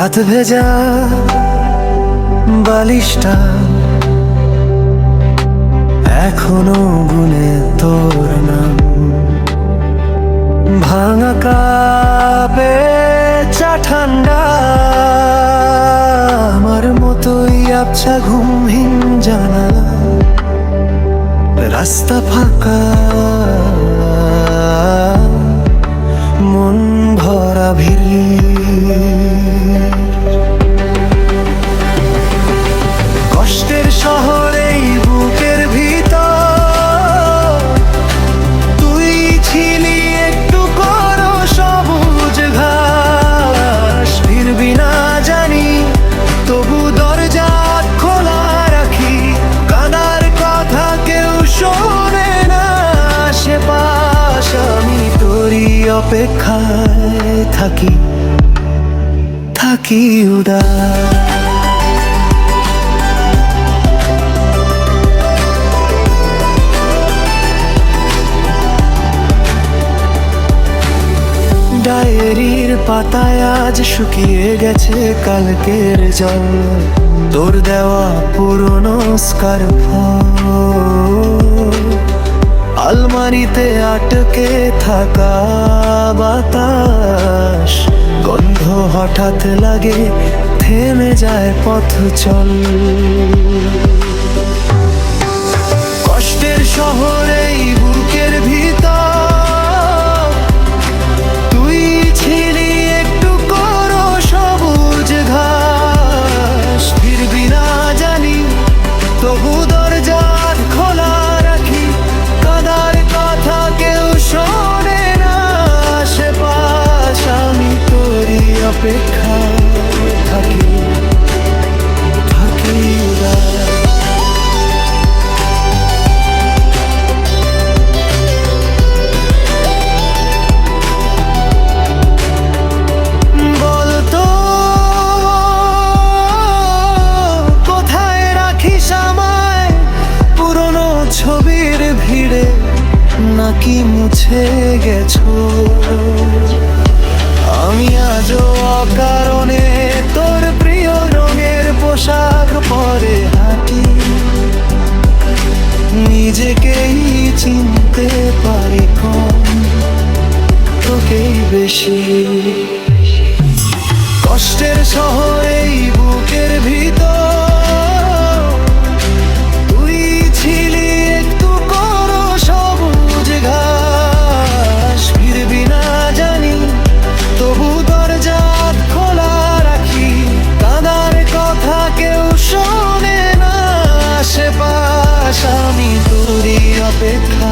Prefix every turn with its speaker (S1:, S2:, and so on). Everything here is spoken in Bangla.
S1: রাত ভেজা বালিশটা এখনো গুনে তোর নাম। ভাঙা কাপে চা ঠান্ডা আমার মতোই আবছা ঘুমহীন জানালা। রাস্তা ফাঁকা মন ভরা ভিড়। কষ্টের শহরে বুকের ভিতর তুই ছিলি একটু করো সবুজ ঘাস। ফিরবি না জানি তবু দরজা খোলা রাখি। কাদার কথা কেউ শোনে না আশেপাশ। আমি তোরই অপেক্ষায় থাকি থাকি উদাস। ডায়েরির পাতায় আজ শুকিয়ে গেছে কালকের জল। তোর দেওয়া পুরনো স্কার্ফ আলমারিতে আটকে থাকা বাতাস। গন্ধ হঠাৎ লাগে থেমে যায় পথ চল। কষ্টের শহরে বুকের ভিতর তুই ছিলি একটু করো সবুজ ঘাস। ফিরবি না জানি তবু দরজা খোলা রাখি। কাদার কথা কেউ শোনে না আশেপাশ। আমি তোরই অপেক্ষায় থাকি থাকি উদাস। বলতো কোথায় রাখিস আমায় পুরনো ছবির ভিড়ে, নাকি মুছে গেছো? আমি আজও অকারণে তোর প্রিয় রঙের পোশাক পরে হাঁটি। নিজেকেই চিনতে পারি কম, তোকেই বেশি। কষ্টের শহরে বুকের ভিতর তুই ছিলি একটু করো সবুজ ঘাস। ফিরবি না জানি তবু দরজা খোলা রাখি। কাদার কথা কেউ শোনে না আশেপাশ। আমি তোরই অপেক্ষা